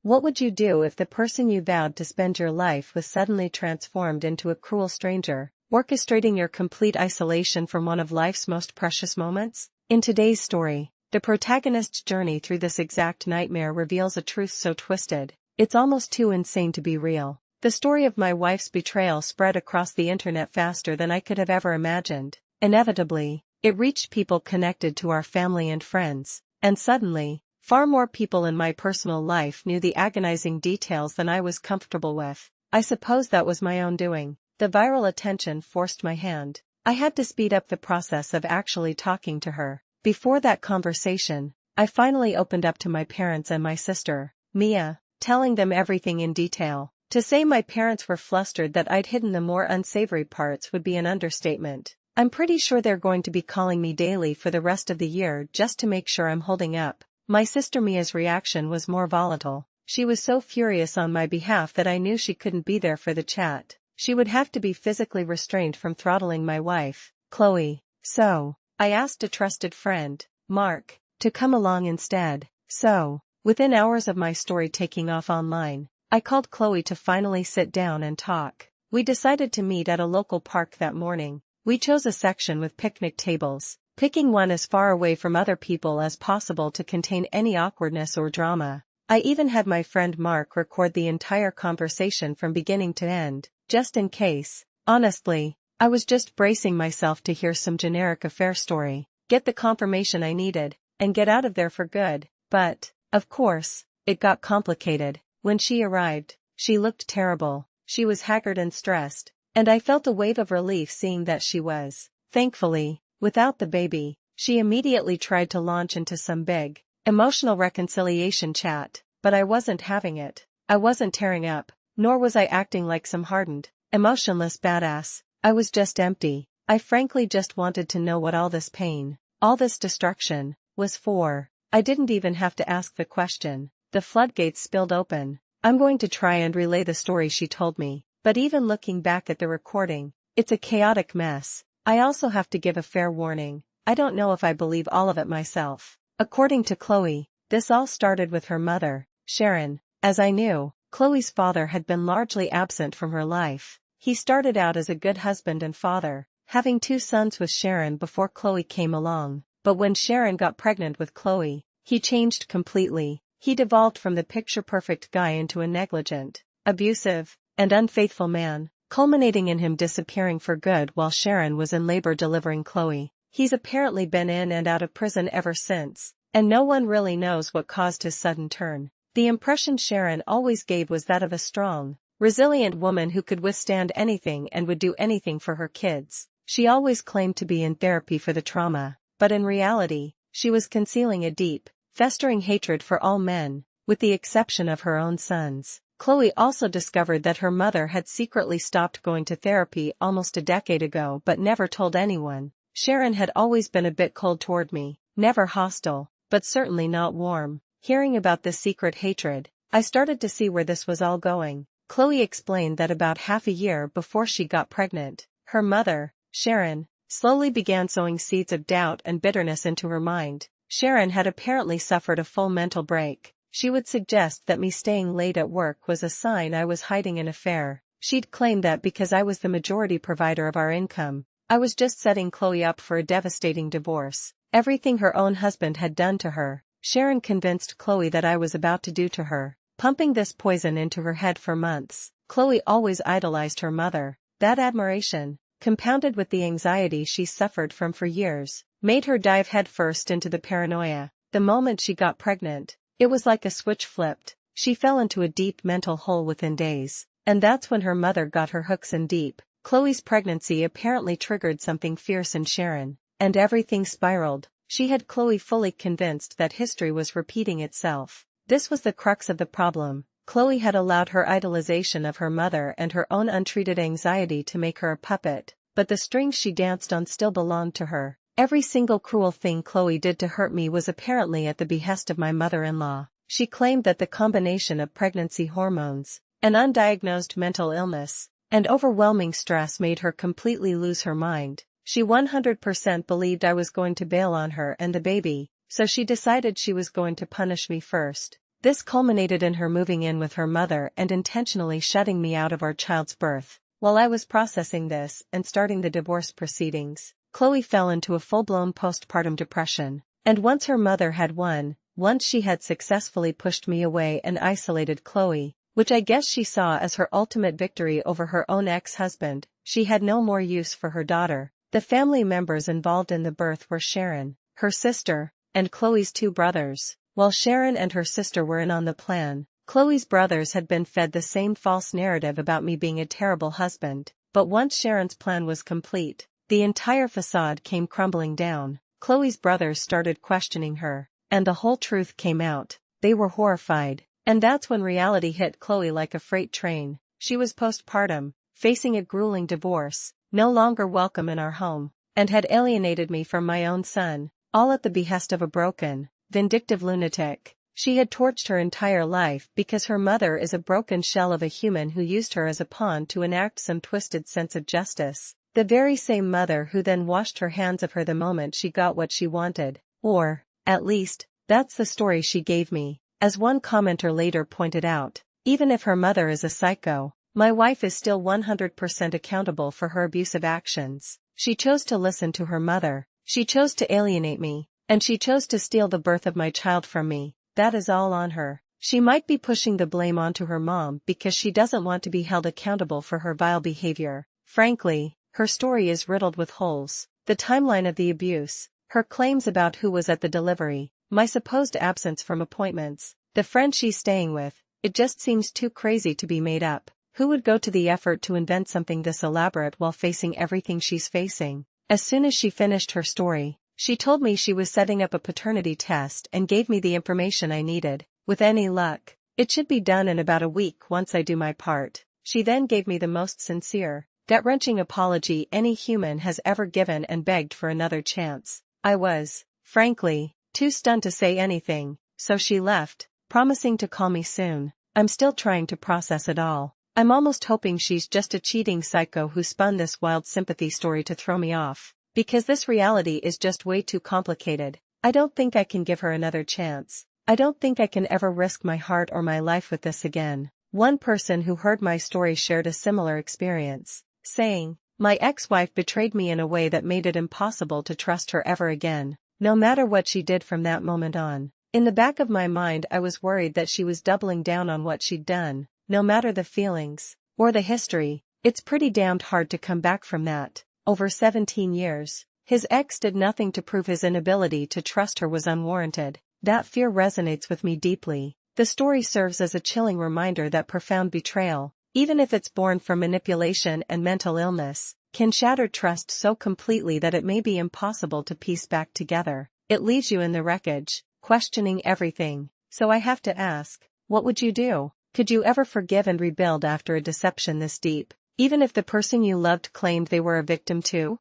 What would you do if the person you vowed to spend your life with suddenly transformed into a cruel stranger, orchestrating your complete isolation from one of life's most precious moments? In today's story, the protagonist's journey through this exact nightmare reveals a truth so twisted, it's almost too insane to be real. The story of my wife's betrayal spread across the internet faster than I could have ever imagined. Inevitably, it reached people connected to our family and friends, and suddenly, far more people in my personal life knew the agonizing details than I was comfortable with. I suppose that was my own doing. The viral attention forced my hand. I had to speed up the process of actually talking to her. Before that conversation, I finally opened up to my parents and my sister, Mia, telling them everything in detail. To say my parents were flustered that I'd hidden the more unsavory parts would be an understatement. I'm pretty sure they're going to be calling me daily for the rest of the year just to make sure I'm holding up. My sister Mia's reaction was more volatile. She was so furious on my behalf that I knew she couldn't be there for the chat. She would have to be physically restrained from throttling my wife, Chloe. So, I asked a trusted friend, Mark, to come along instead. So, within hours of my story taking off online, I called Chloe to finally sit down and talk. We decided to meet at a local park that morning. We chose a section with picnic tables, picking one as far away from other people as possible to contain any awkwardness or drama. I even had my friend Mark record the entire conversation from beginning to end, just in case. Honestly, I was just bracing myself to hear some generic affair story, get the confirmation I needed, and get out of there for good. But, of course, it got complicated. When she arrived, she looked terrible. She was haggard and stressed, and I felt a wave of relief seeing that she was, thankfully, without the baby. She immediately tried to launch into some big, emotional reconciliation chat, but I wasn't having it. I wasn't tearing up, nor was I acting like some hardened, emotionless badass. I was just empty. I frankly just wanted to know what all this pain, all this destruction, was for. I didn't even have to ask the question. The floodgates spilled open. I'm going to try and relay the story she told me, but even looking back at the recording, it's a chaotic mess. I also have to give a fair warning. I don't know if I believe all of it myself. According to Chloe, this all started with her mother, Sharon. As I knew, Chloe's father had been largely absent from her life. He started out as a good husband and father, having 2 sons with Sharon before Chloe came along. But when Sharon got pregnant with Chloe, he changed completely. He devolved from the picture-perfect guy into a negligent, abusive, and unfaithful man, culminating in him disappearing for good while Sharon was in labor delivering Chloe. He's apparently been in and out of prison ever since, and no one really knows what caused his sudden turn. The impression Sharon always gave was that of a strong, resilient woman who could withstand anything and would do anything for her kids. She always claimed to be in therapy for the trauma, but in reality, she was concealing a deep, festering hatred for all men, with the exception of her own sons. Chloe also discovered that her mother had secretly stopped going to therapy almost a decade ago but never told anyone. Sharon had always been a bit cold toward me, never hostile, but certainly not warm. Hearing about this secret hatred, I started to see where this was all going. Chloe explained that about half a year before she got pregnant, her mother, Sharon, slowly began sowing seeds of doubt and bitterness into her mind. Sharon had apparently suffered a full mental break. She would suggest that me staying late at work was a sign I was hiding an affair. She'd claim that because I was the majority provider of our income, I was just setting Chloe up for a devastating divorce. Everything her own husband had done to her, Sharon convinced Chloe that I was about to do to her, pumping this poison into her head for months. Chloe always idolized her mother. That admiration, compounded with the anxiety she suffered from for years, made her dive headfirst into the paranoia. The moment she got pregnant, it was like a switch flipped. She fell into a deep mental hole within days, and that's when her mother got her hooks in deep. Chloe's pregnancy apparently triggered something fierce in Sharon, and everything spiraled. She had Chloe fully convinced that history was repeating itself. This was the crux of the problem. Chloe had allowed her idolization of her mother and her own untreated anxiety to make her a puppet, but the strings she danced on still belonged to her. Every single cruel thing Chloe did to hurt me was apparently at the behest of my mother-in-law. She claimed that the combination of pregnancy hormones, an undiagnosed mental illness, and overwhelming stress made her completely lose her mind. She 100% believed I was going to bail on her and the baby, so she decided she was going to punish me first. This culminated in her moving in with her mother and intentionally shutting me out of our child's birth. While I was processing this and starting the divorce proceedings, Chloe fell into a full-blown postpartum depression. And once her mother had won, once she had successfully pushed me away and isolated Chloe, which I guess she saw as her ultimate victory over her own ex-husband, she had no more use for her daughter. The family members involved in the birth were Sharon, her sister, and Chloe's 2 brothers. While Sharon and her sister were in on the plan, Chloe's brothers had been fed the same false narrative about me being a terrible husband. But once Sharon's plan was complete, the entire facade came crumbling down. Chloe's brothers started questioning her, and the whole truth came out. They were horrified. And that's when reality hit Chloe like a freight train. She was postpartum, facing a grueling divorce, no longer welcome in our home, and had alienated me from my own son, all at the behest of a broken, vindictive lunatic. She had torched her entire life because her mother is a broken shell of a human who used her as a pawn to enact some twisted sense of justice. The very same mother who then washed her hands of her the moment she got what she wanted. Or, at least, that's the story she gave me. As one commenter later pointed out, even if her mother is a psycho, my wife is still 100% accountable for her abusive actions. She chose to listen to her mother, she chose to alienate me, and she chose to steal the birth of my child from me. That is all on her. She might be pushing the blame onto her mom because she doesn't want to be held accountable for her vile behavior. Frankly, her story is riddled with holes. The timeline of the abuse, her claims about who was at the delivery, my supposed absence from appointments, the friend she's staying with, it just seems too crazy to be made up. Who would go to the effort to invent something this elaborate while facing everything she's facing? As soon as she finished her story, she told me she was setting up a paternity test and gave me the information I needed. With any luck, it should be done in about a week once I do my part. She then gave me the most sincere, gut-wrenching apology any human has ever given and begged for another chance. I was, frankly, too stunned to say anything, so she left, promising to call me soon. I'm still trying to process it all. I'm almost hoping she's just a cheating psycho who spun this wild sympathy story to throw me off, because this reality is just way too complicated. I don't think I can give her another chance. I don't think I can ever risk my heart or my life with this again. One person who heard my story shared a similar experience, saying, "My ex-wife betrayed me in a way that made it impossible to trust her ever again, no matter what she did from that moment on. In the back of my mind I was worried that she was doubling down on what she'd done, no matter the feelings, or the history. It's pretty damned hard to come back from that." Over 17 years, his ex did nothing to prove his inability to trust her was unwarranted. That fear resonates with me deeply. The story serves as a chilling reminder that profound betrayal, even if it's born from manipulation and mental illness, can shatter trust so completely that it may be impossible to piece back together. It leaves you in the wreckage, questioning everything. So I have to ask, what would you do? Could you ever forgive and rebuild after a deception this deep, even if the person you loved claimed they were a victim too?